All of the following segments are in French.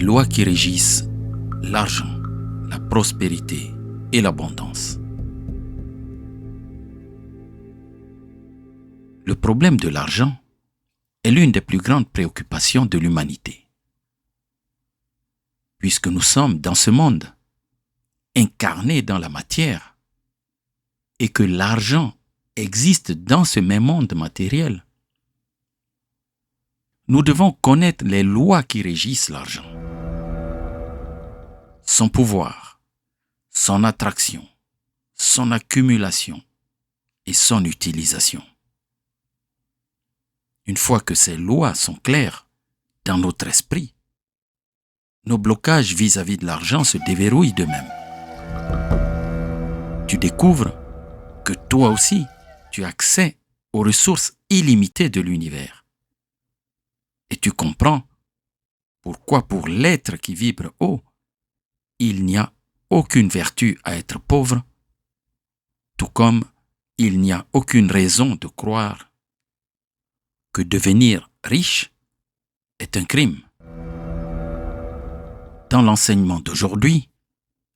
lois qui régissent l'argent, la prospérité et l'abondance. Le problème de l'argent est l'une des plus grandes préoccupations de l'humanité. Puisque nous sommes dans ce monde, incarnés dans la matière, et que l'argent existe dans ce même monde matériel, nous devons connaître les lois qui régissent l'argent. Son pouvoir, son attraction, son accumulation et son utilisation. Une fois que ces lois sont claires dans notre esprit, nos blocages vis-à-vis de l'argent se déverrouillent d'eux-mêmes. Tu découvres que toi aussi, tu as accès aux ressources illimitées de l'univers. Et tu comprends pourquoi pour l'être qui vibre haut, il n'y a aucune vertu à être pauvre, tout comme il n'y a aucune raison de croire que devenir riche est un crime. Dans l'enseignement d'aujourd'hui,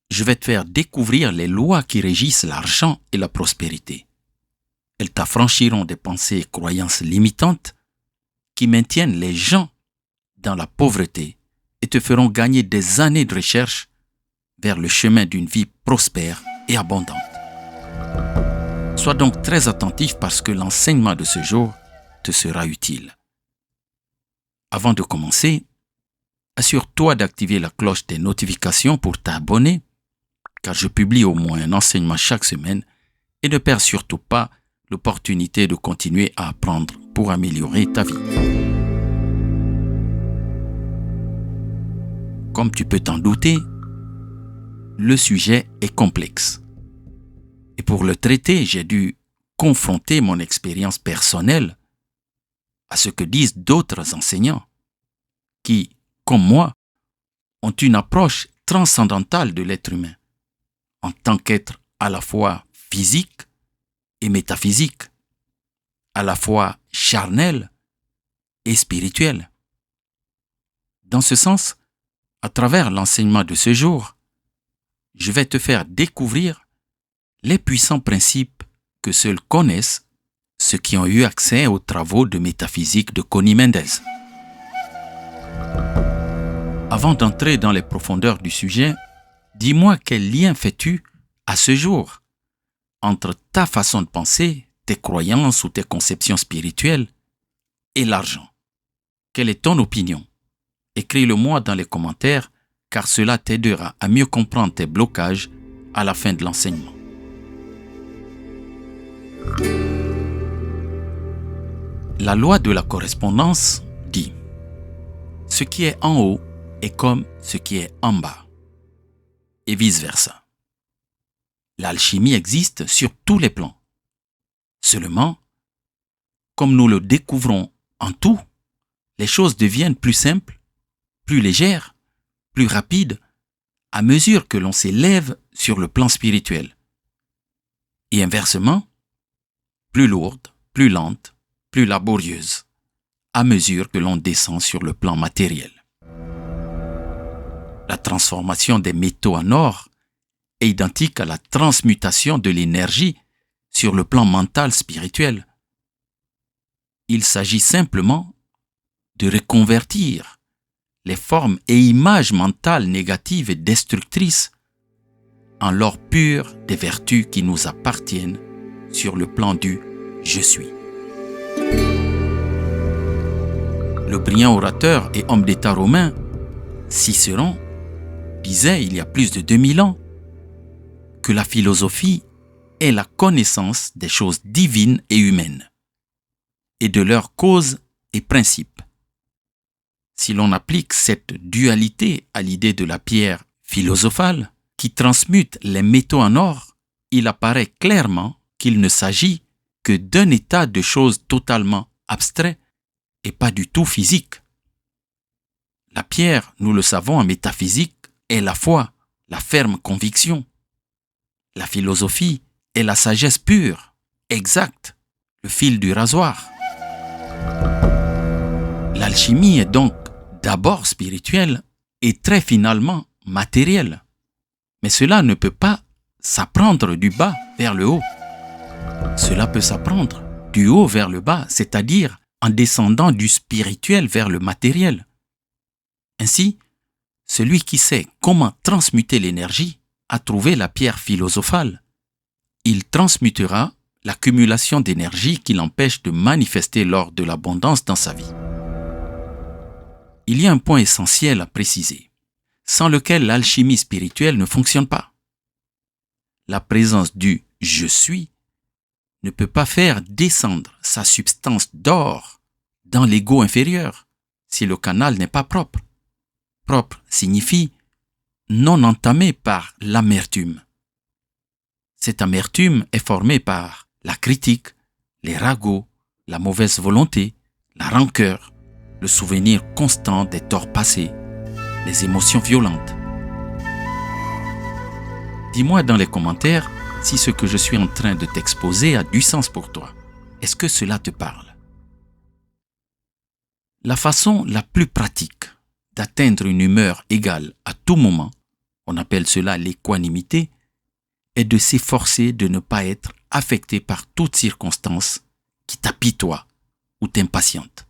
je vais te faire découvrir les lois qui régissent l'argent et la prospérité. Elles t'affranchiront des pensées et croyances limitantes qui maintiennent les gens dans la pauvreté et te feront gagner des années de recherche vers le chemin d'une vie prospère et abondante. Sois donc très attentif parce que l'enseignement de ce jour te sera utile. Avant de commencer, assure-toi d'activer la cloche des notifications pour t'abonner, car je publie au moins un enseignement chaque semaine et ne perds surtout pas l'opportunité de continuer à apprendre pour améliorer ta vie. Comme tu peux t'en douter, le sujet est complexe. Et pour le traiter, j'ai dû confronter mon expérience personnelle à ce que disent d'autres enseignants qui, comme moi, ont une approche transcendantale de l'être humain en tant qu'être à la fois physique et métaphysique, à la fois charnel et spirituel. Dans ce sens, à travers l'enseignement de ce jour, je vais te faire découvrir les puissants principes que seuls connaissent ceux qui ont eu accès aux travaux de métaphysique de Connie Méndez. Avant d'entrer dans les profondeurs du sujet, dis-moi quel lien fais-tu à ce jour entre ta façon de penser, tes croyances ou tes conceptions spirituelles et l'argent. Quelle est ton opinion? Écris-le-moi dans les commentaires car cela t'aidera à mieux comprendre tes blocages à la fin de l'enseignement. La loi de la correspondance dit « Ce qui est en haut est comme ce qui est en bas » et vice-versa. L'alchimie existe sur tous les plans. Seulement, comme nous le découvrons en tout, les choses deviennent plus simples, plus légères, plus rapides, à mesure que l'on s'élève sur le plan spirituel. Et inversement, plus lourdes, plus lentes, plus laborieuses, à mesure que l'on descend sur le plan matériel. La transformation des métaux en or est identique à la transmutation de l'énergie sur le plan mental spirituel. Il s'agit simplement de reconvertir les formes et images mentales négatives et destructrices en l'or pur des vertus qui nous appartiennent sur le plan du « je suis ». Le brillant orateur et homme d'État romain, Cicéron, disait il y a plus de 2000 ans que la philosophie est la connaissance des choses divines et humaines et de leurs causes et principes. Si l'on applique cette dualité à l'idée de la pierre philosophale qui transmute les métaux en or, il apparaît clairement qu'il ne s'agit que d'un état de choses totalement abstrait et pas du tout physique. La pierre, nous le savons en métaphysique, est la foi, la ferme conviction. La philosophie est la sagesse pure, exacte, le fil du rasoir. L'alchimie est donc d'abord spirituelle est très finalement matériel. Mais cela ne peut pas s'apprendre du bas vers le haut. Cela peut s'apprendre du haut vers le bas, c'est-à-dire en descendant du spirituel vers le matériel. Ainsi, celui qui sait comment transmuter l'énergie a trouvé la pierre philosophale. Il transmutera l'accumulation d'énergie qui l'empêche de manifester lors de l'abondance dans sa vie. Il y a un point essentiel à préciser, sans lequel l'alchimie spirituelle ne fonctionne pas. La présence du « je suis » ne peut pas faire descendre sa substance d'or dans l'ego inférieur si le canal n'est pas propre. Propre signifie non entamé par l'amertume. Cette amertume est formée par la critique, les ragots, la mauvaise volonté, la rancœur, le souvenir constant des torts passés, les émotions violentes. Dis-moi dans les commentaires si ce que je suis en train de t'exposer a du sens pour toi. Est-ce que cela te parle? La façon la plus pratique d'atteindre une humeur égale à tout moment, on appelle cela l'équanimité, est de s'efforcer de ne pas être affecté par toute circonstance qui t'apitoie ou t'impatiente.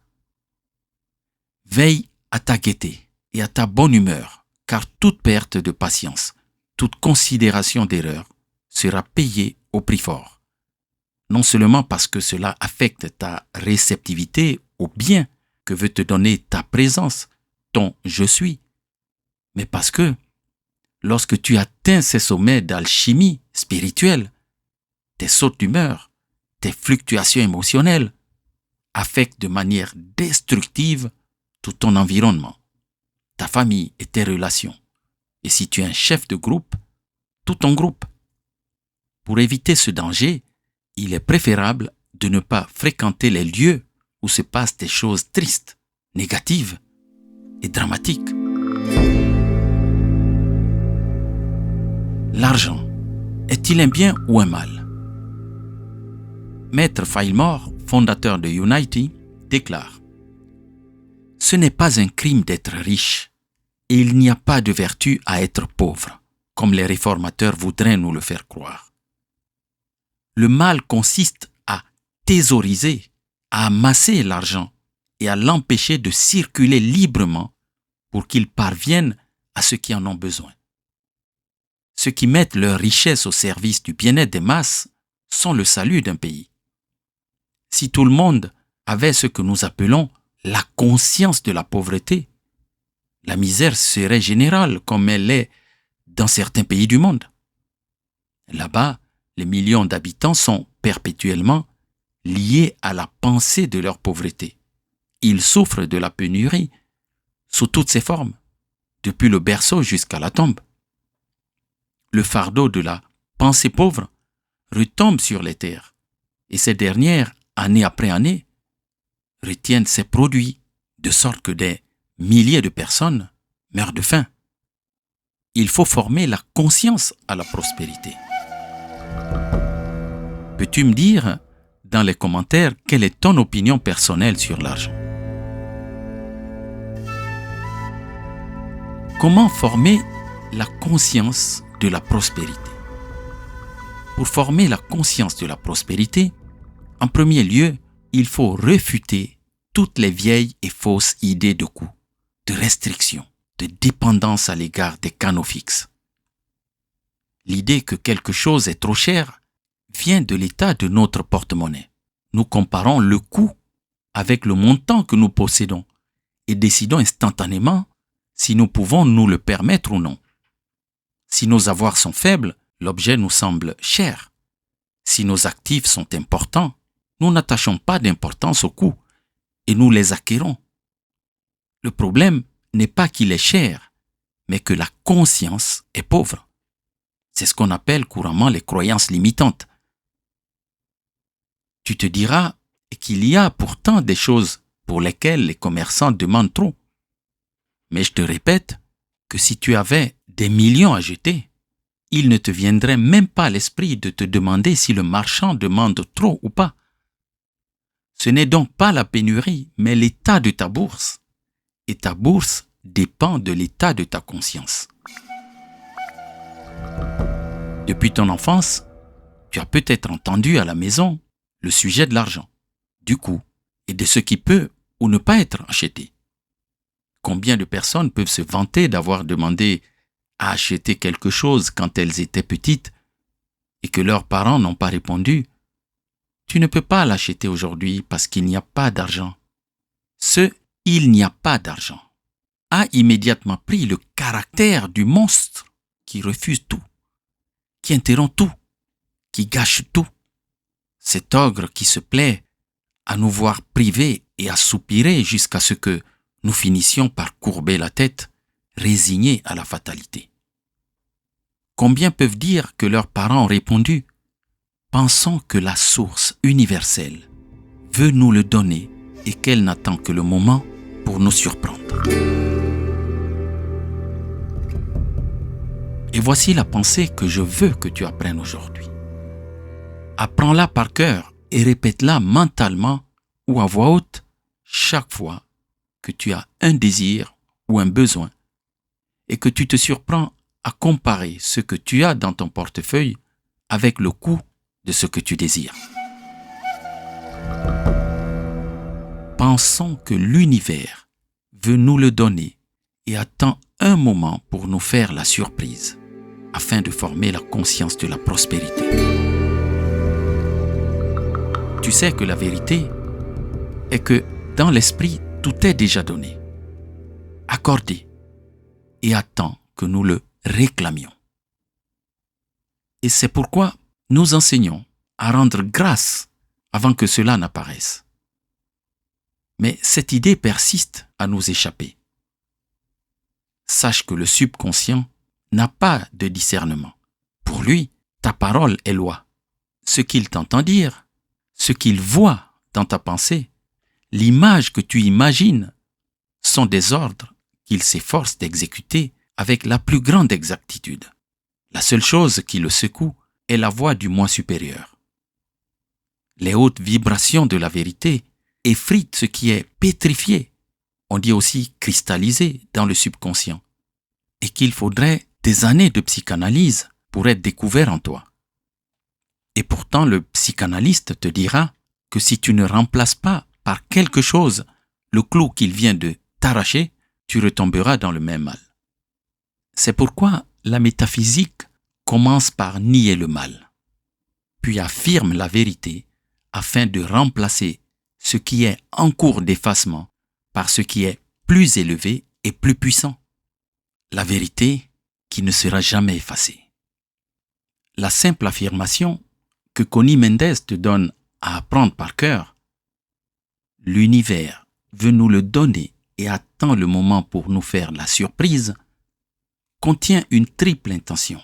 Veille à ta gaieté et à ta bonne humeur, car toute perte de patience, toute considération d'erreur sera payée au prix fort. Non seulement parce que cela affecte ta réceptivité au bien que veut te donner ta présence, ton « je suis », mais parce que lorsque tu atteins ces sommets d'alchimie spirituelle, tes sautes d'humeur, tes fluctuations émotionnelles affectent de manière destructive tout ton environnement, ta famille et tes relations. Et si tu es un chef de groupe, tout ton groupe. Pour éviter ce danger, il est préférable de ne pas fréquenter les lieux où se passent des choses tristes, négatives et dramatiques. L'argent, est-il un bien ou un mal? Maître Failmore, fondateur de Unity, déclare: ce n'est pas un crime d'être riche et il n'y a pas de vertu à être pauvre, comme les réformateurs voudraient nous le faire croire. Le mal consiste à thésauriser, à amasser l'argent et à l'empêcher de circuler librement pour qu'il parvienne à ceux qui en ont besoin. Ceux qui mettent leur richesse au service du bien-être des masses sont le salut d'un pays. Si tout le monde avait ce que nous appelons la conscience de la pauvreté, la misère serait générale comme elle est dans certains pays du monde. Là-bas, les millions d'habitants sont perpétuellement liés à la pensée de leur pauvreté. Ils souffrent de la pénurie sous toutes ses formes, depuis le berceau jusqu'à la tombe. Le fardeau de la pensée pauvre retombe sur les terres et ces dernières, année après année, retiennent ces produits de sorte que des milliers de personnes meurent de faim. Il faut former la conscience à la prospérité. Peux-tu me dire dans les commentaires quelle est ton opinion personnelle sur l'argent? Comment former la conscience de la prospérité? Pour former la conscience de la prospérité, en premier lieu, il faut réfuter toutes les vieilles et fausses idées de coût, de restriction, de dépendance à l'égard des canaux fixes. L'idée que quelque chose est trop cher vient de l'état de notre porte-monnaie. Nous comparons le coût avec le montant que nous possédons et décidons instantanément si nous pouvons nous le permettre ou non. Si nos avoirs sont faibles, l'objet nous semble cher. Si nos actifs sont importants, nous n'attachons pas d'importance au coût et nous les acquérons. Le problème n'est pas qu'il est cher, mais que la conscience est pauvre. C'est ce qu'on appelle couramment les croyances limitantes. Tu te diras qu'il y a pourtant des choses pour lesquelles les commerçants demandent trop. Mais je te répète que si tu avais des millions à jeter, il ne te viendrait même pas à l'esprit de te demander si le marchand demande trop ou pas. Ce n'est donc pas la pénurie, mais l'état de ta bourse. Et ta bourse dépend de l'état de ta conscience. Depuis ton enfance, tu as peut-être entendu à la maison le sujet de l'argent, du coût et de ce qui peut ou ne pas être acheté. Combien de personnes peuvent se vanter d'avoir demandé à acheter quelque chose quand elles étaient petites et que leurs parents n'ont pas répondu « Tu ne peux pas l'acheter aujourd'hui parce qu'il n'y a pas d'argent ». Ce « il n'y a pas d'argent » a immédiatement pris le caractère du monstre qui refuse tout, qui interrompt tout, qui gâche tout. Cet ogre qui se plaît à nous voir privés et à soupirer jusqu'à ce que nous finissions par courber la tête, résignés à la fatalité. Combien peuvent dire que leurs parents ont répondu, pensant que la source universelle veut nous le donner et qu'elle n'attend que le moment pour nous surprendre. Et voici la pensée que je veux que tu apprennes aujourd'hui. Apprends-la par cœur et répète-la mentalement ou à voix haute chaque fois que tu as un désir ou un besoin et que tu te surprends à comparer ce que tu as dans ton portefeuille avec le coût de ce que tu désires. Pensons que l'univers veut nous le donner et attend un moment pour nous faire la surprise, afin de former la conscience de la prospérité. Tu sais que la vérité est que dans l'esprit, tout est déjà donné, accordé, et attend que nous le réclamions. Et c'est pourquoi nous enseignons à rendre grâce avant que cela n'apparaisse. Mais cette idée persiste à nous échapper. Sache que le subconscient n'a pas de discernement. Pour lui, ta parole est loi. Ce qu'il t'entend dire, ce qu'il voit dans ta pensée, l'image que tu imagines sont des ordres qu'il s'efforce d'exécuter avec la plus grande exactitude. La seule chose qui le secoue est la voix du moi supérieur. Les hautes vibrations de la vérité effritent ce qui est pétrifié, on dit aussi cristallisé dans le subconscient, et qu'il faudrait des années de psychanalyse pour être découvert en toi. Et pourtant, le psychanalyste te dira que si tu ne remplaces pas par quelque chose le clou qu'il vient de t'arracher, tu retomberas dans le même mal. C'est pourquoi la métaphysique commence par nier le mal, puis affirme la vérité afin de remplacer ce qui est en cours d'effacement par ce qui est plus élevé et plus puissant. La vérité qui ne sera jamais effacée. La simple affirmation que Connie Mendes te donne à apprendre par cœur, l'univers veut nous le donner et attend le moment pour nous faire la surprise, contient une triple intention.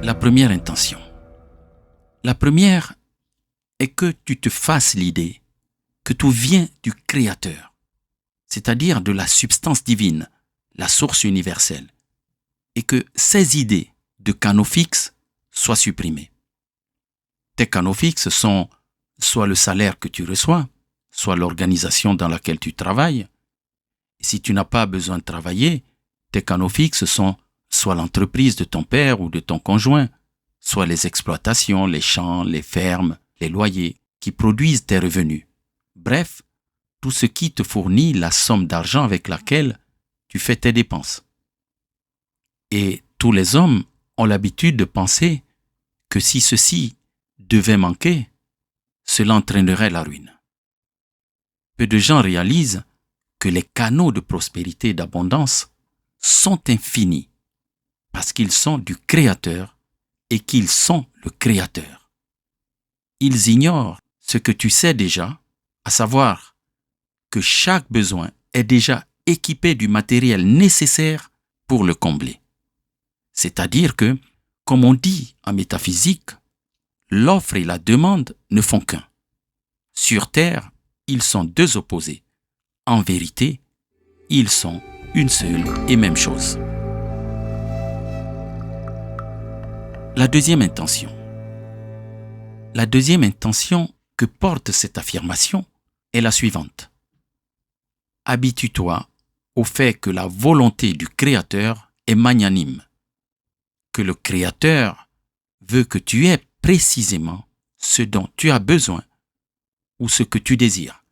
La première intention. La première est que tu te fasses l'idée que tout vient du Créateur, c'est-à-dire de la substance divine, la source universelle, et que ces idées de canaux fixes soient supprimées. Tes canaux fixes sont soit le salaire que tu reçois, soit l'organisation dans laquelle tu travailles. Et si tu n'as pas besoin de travailler, tes canaux fixes sont soit l'entreprise de ton père ou de ton conjoint, soit les exploitations, les champs, les fermes, les loyers qui produisent tes revenus. Bref, tout ce qui te fournit la somme d'argent avec laquelle tu fais tes dépenses. Et tous les hommes ont l'habitude de penser que si ceci devait manquer, cela entraînerait la ruine. Peu de gens réalisent que les canaux de prospérité et d'abondance sont infinis parce qu'ils sont du Créateur et qu'ils sont le Créateur. Ils ignorent ce que tu sais déjà, à savoir que chaque besoin est déjà équipé du matériel nécessaire pour le combler. C'est-à-dire que, comme on dit en métaphysique, l'offre et la demande ne font qu'un. Sur Terre, ils sont deux opposés. En vérité, ils sont une seule et même chose. La deuxième intention. La deuxième intention que porte cette affirmation est la suivante. habitue-toi au fait que la volonté du Créateur est magnanime, que le Créateur veut que tu aies précisément ce dont tu as besoin ou ce que tu désires.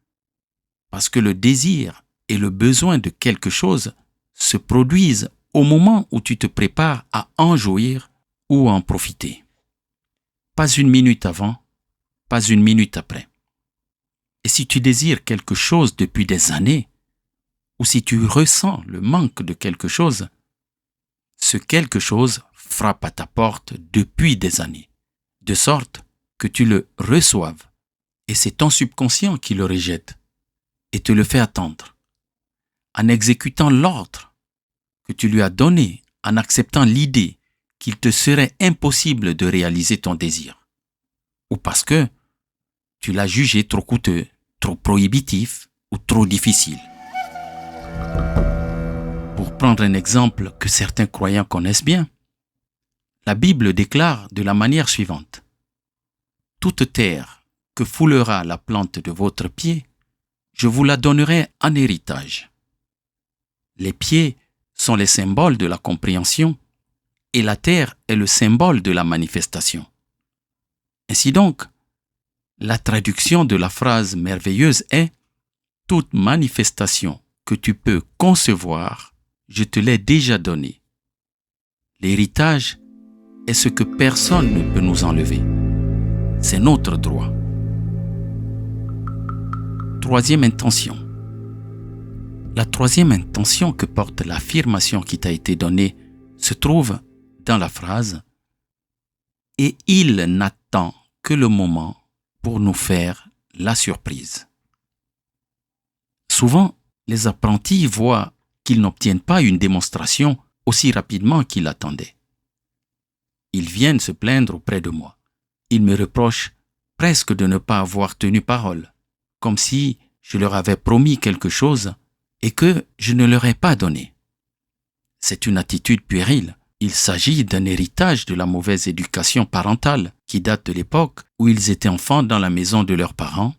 Parce que le désir et le besoin de quelque chose se produisent au moment où tu te prépares à en jouir ou à en profiter. Pas une minute avant, pas une minute après. Et si tu désires quelque chose depuis des années, ou si tu ressens le manque de quelque chose, ce quelque chose frappe à ta porte depuis des années, de sorte que tu le reçoives, et c'est ton subconscient qui le rejette et te le fait attendre. En exécutant l'ordre que tu lui as donné, en acceptant l'idée qu'il te serait impossible de réaliser ton désir, ou parce que tu l'as jugé trop coûteux, trop prohibitif ou trop difficile. Pour prendre un exemple que certains croyants connaissent bien, la Bible déclare de la manière suivante: « Toute terre que foulera la plante de votre pied, je vous la donnerai en héritage. » Les pieds sont les symboles de la compréhension et la terre est le symbole de la manifestation. Ainsi donc, la traduction de la phrase merveilleuse est: « Toute manifestation que tu peux concevoir, je te l'ai déjà donnée. » L'héritage est ce que personne ne peut nous enlever. C'est notre droit. Troisième intention. La troisième intention que porte l'affirmation qui t'a été donnée se trouve dans la phrase « Et il n'attend que le moment pour nous faire la surprise. » Souvent, les apprentis voient qu'ils n'obtiennent pas une démonstration aussi rapidement qu'ils l'attendaient. Ils viennent se plaindre auprès de moi. Ils me reprochent presque de ne pas avoir tenu parole, comme si je leur avais promis quelque chose et que je ne leur ai pas donné. C'est une attitude puérile. Il s'agit d'un héritage de la mauvaise éducation parentale qui date de l'époque où ils étaient enfants dans la maison de leurs parents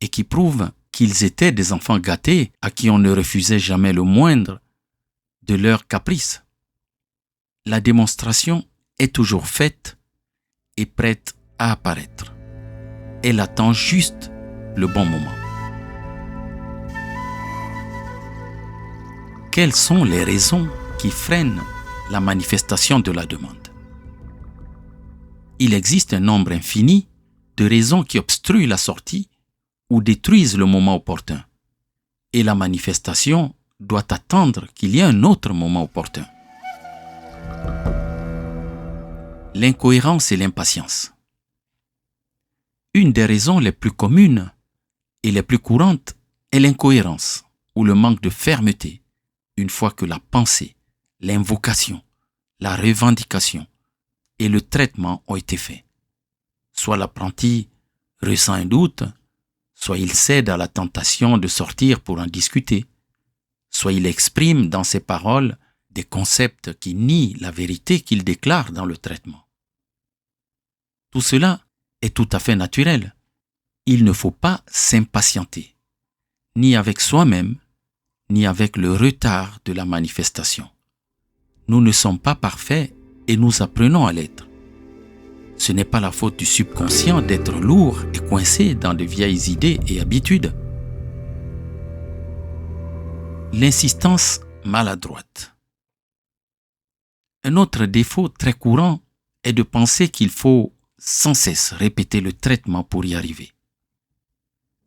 et qui prouve qu'ils étaient des enfants gâtés à qui on ne refusait jamais le moindre de leurs caprices. La démonstration est toujours faite et prête à apparaître. Elle attend juste le bon moment. Quelles sont les raisons qui freinent la manifestation de la demande? Il existe un nombre infini de raisons qui obstruent la sortie ou détruisent le moment opportun. Et la manifestation doit attendre qu'il y ait un autre moment opportun. L'incohérence et l'impatience. Une des raisons les plus communes et les plus courantes est l'incohérence ou le manque de fermeté une fois que la pensée, l'invocation, la revendication et le traitement ont été faits. Soit l'apprenti ressent un doute, soit il cède à la tentation de sortir pour en discuter, soit il exprime dans ses paroles des concepts qui nient la vérité qu'il déclare dans le traitement. Tout cela est tout à fait naturel. Il ne faut pas s'impatienter, ni avec soi-même, ni avec le retard de la manifestation. Nous ne sommes pas parfaits et nous apprenons à l'être. Ce n'est pas la faute du subconscient d'être lourd et coincé dans de vieilles idées et habitudes. L'insistance maladroite. Un autre défaut très courant est de penser qu'il faut sans cesse répéter le traitement pour y arriver.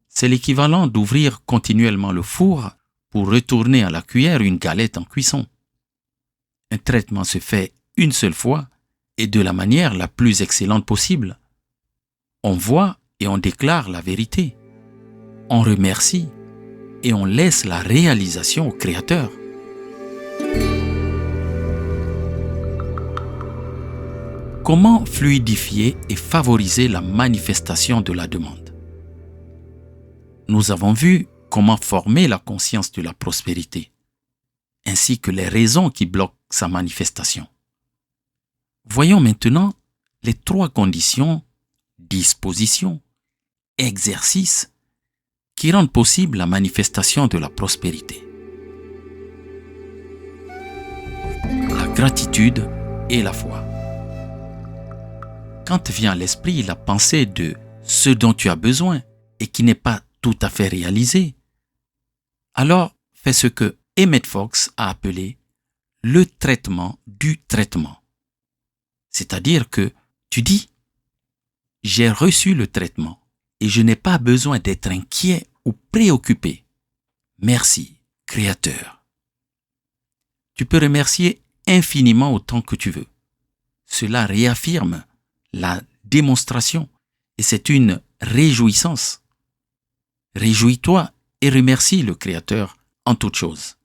C'est l'équivalent d'ouvrir continuellement le four pour retourner à la cuillère une galette en cuisson. Un traitement se fait une seule fois et de la manière la plus excellente possible. On voit et on déclare la vérité. On remercie et on laisse la réalisation au Créateur. Comment fluidifier et favoriser la manifestation de la demande? Nous avons vu comment former la conscience de la prospérité, ainsi que les raisons qui bloquent sa manifestation. Voyons maintenant les 3 conditions, dispositions, exercices qui rendent possible la manifestation de la prospérité. La gratitude et la foi. Quand vient à l'esprit la pensée de ce dont tu as besoin et qui n'est pas tout à fait réalisé, alors fais ce que Emmett Fox a appelé le traitement du traitement. C'est-à-dire que tu dis « J'ai reçu le traitement et je n'ai pas besoin d'être inquiet ou préoccupé. Merci, Créateur. » Tu peux remercier infiniment autant que tu veux. Cela réaffirme la démonstration et c'est une réjouissance. Réjouis-toi et remercie le Créateur en toutes choses.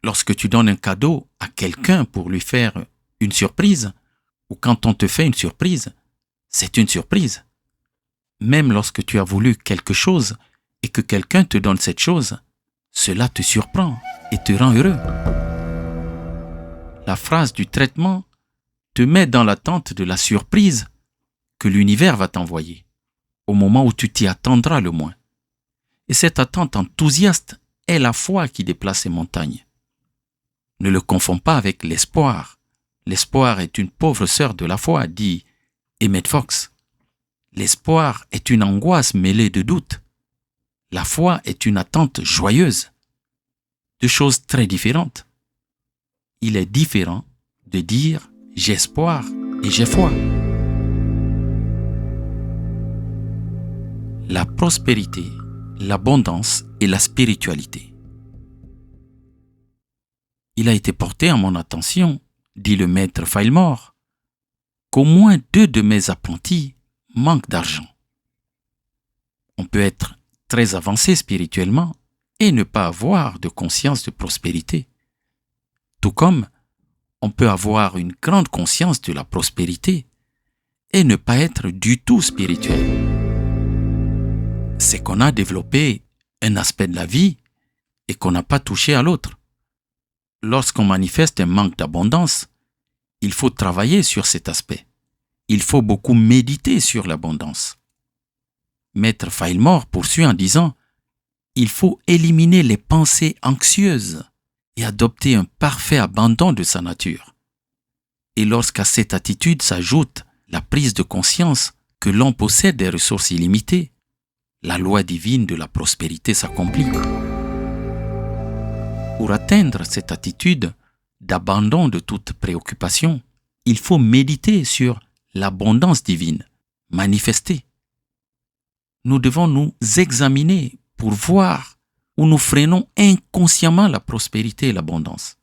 Lorsque tu donnes un cadeau à quelqu'un pour lui faire une surprise, ou quand on te fait une surprise, c'est une surprise. Même lorsque tu as voulu quelque chose et que quelqu'un te donne cette chose, cela te surprend et te rend heureux. La phrase du traitement te met dans l'attente de la surprise que l'univers va t'envoyer, au moment où tu t'y attendras le moins. Et cette attente enthousiaste est la foi qui déplace ces montagnes. Ne le confonds pas avec l'espoir. L'espoir est une pauvre sœur de la foi, dit Emmett Fox. L'espoir est une angoisse mêlée de doute. La foi est une attente joyeuse. Deux choses très différentes. Il est différent de dire « j'ai espoir » et « j'ai foi ». La prospérité, l'abondance et la spiritualité. Il a été porté à mon attention, dit le maître Failmore, qu'au moins 2 de mes apprentis manquent d'argent. On peut être très avancé spirituellement et ne pas avoir de conscience de prospérité. Tout comme on peut avoir une grande conscience de la prospérité et ne pas être du tout spirituel. C'est qu'on a développé un aspect de la vie et qu'on n'a pas touché à l'autre. Lorsqu'on manifeste un manque d'abondance, il faut travailler sur cet aspect. Il faut beaucoup méditer sur l'abondance. Maître Failmore poursuit en disant « Il faut éliminer les pensées anxieuses et adopter un parfait abandon de sa nature. » Et lorsqu'à cette attitude s'ajoute la prise de conscience que l'on possède des ressources illimitées, la loi divine de la prospérité s'accomplit. Pour atteindre cette attitude d'abandon de toute préoccupation, il faut méditer sur l'abondance divine manifestée. Nous devons nous examiner pour voir où nous freinons inconsciemment la prospérité et l'abondance.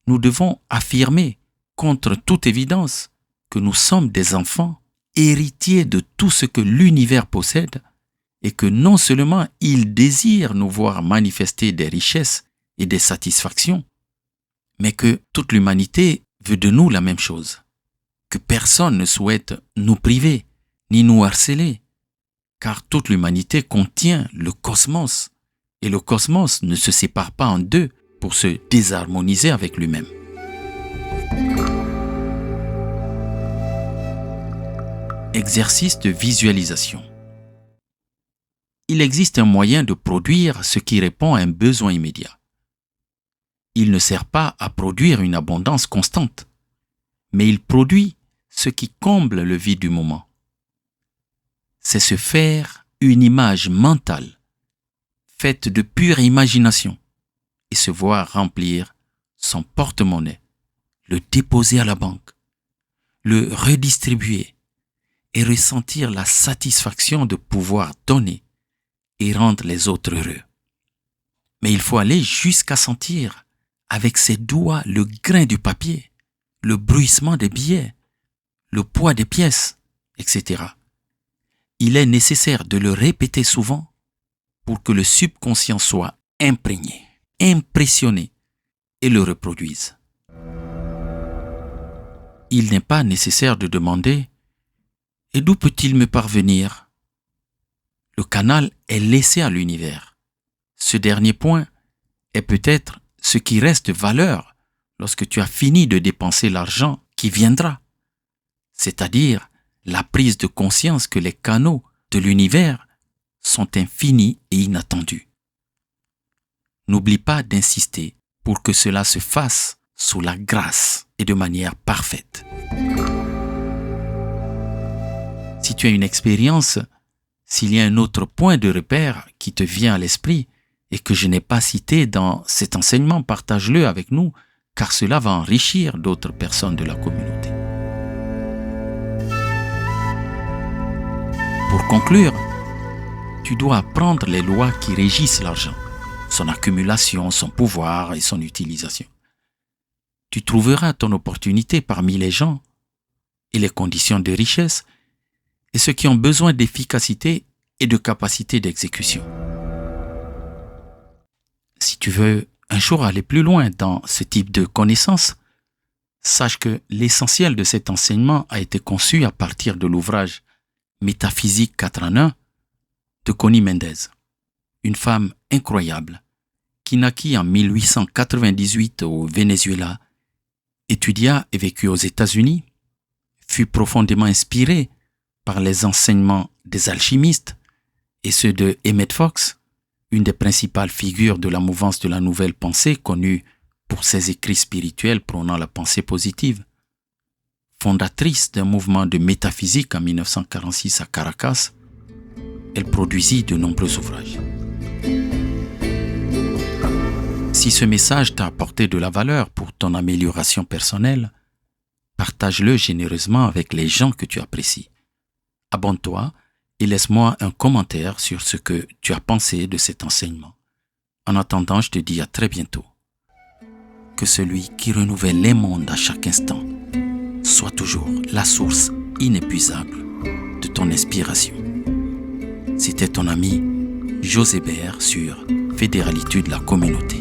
Nous devons affirmer contre toute évidence que nous sommes des enfants héritiers de tout ce que l'univers possède et que non seulement il désire nous voir manifester des richesses et des satisfactions, mais que toute l'humanité veut de nous la même chose, que personne ne souhaite nous priver ni nous harceler, car toute l'humanité contient le cosmos, et le cosmos ne se sépare pas en deux pour se désharmoniser avec lui-même. Exercice de visualisation. Il existe un moyen de produire ce qui répond à un besoin immédiat. Il ne sert pas à produire une abondance constante, mais il produit ce qui comble le vide du moment. C'est se faire une image mentale, faite de pure imagination, et se voir remplir son porte-monnaie, le déposer à la banque, le redistribuer et ressentir la satisfaction de pouvoir donner et rendre les autres heureux. Mais il faut aller jusqu'à sentir avec ses doigts le grain du papier, le bruissement des billets, le poids des pièces, etc. Il est nécessaire de le répéter souvent pour que le subconscient soit imprégné, impressionné et le reproduise. Il n'est pas nécessaire de demander « Et d'où peut-il me parvenir ?» Le canal est laissé à l'univers. Ce dernier point est peut-être ce qui reste de valeur lorsque tu as fini de dépenser l'argent qui viendra, c'est-à-dire la prise de conscience que les canaux de l'univers sont infinies et inattendues. N'oublie pas d'insister pour que cela se fasse sous la grâce et de manière parfaite. Si tu as une expérience, s'il y a un autre point de repère qui te vient à l'esprit et que je n'ai pas cité dans cet enseignement, partage-le avec nous, car cela va enrichir d'autres personnes de la communauté. Pour conclure, tu dois apprendre les lois qui régissent l'argent, son accumulation, son pouvoir et son utilisation. Tu trouveras ton opportunité parmi les gens et les conditions de richesse et ceux qui ont besoin d'efficacité et de capacité d'exécution. Si tu veux un jour aller plus loin dans ce type de connaissances, sache que l'essentiel de cet enseignement a été conçu à partir de l'ouvrage Métaphysique 4 en 1 de Connie Mendez, une femme incroyable qui naquit en 1898 au Venezuela, étudia et vécut aux États-Unis, fut profondément inspirée par les enseignements des alchimistes et ceux de Emmett Fox, une des principales figures de la mouvance de la nouvelle pensée connue pour ses écrits spirituels prônant la pensée positive. Fondatrice d'un mouvement de métaphysique en 1946 à Caracas, elle produisit de nombreux ouvrages. Si ce message t'a apporté de la valeur pour ton amélioration personnelle, partage-le généreusement avec les gens que tu apprécies. Abonne-toi et laisse-moi un commentaire sur ce que tu as pensé de cet enseignement. En attendant, je te dis à très bientôt. Que celui qui renouvelle les mondes à chaque instant soit toujours la source inépuisable de ton inspiration. C'était ton ami José Bert sur Fédéralitude de la communauté.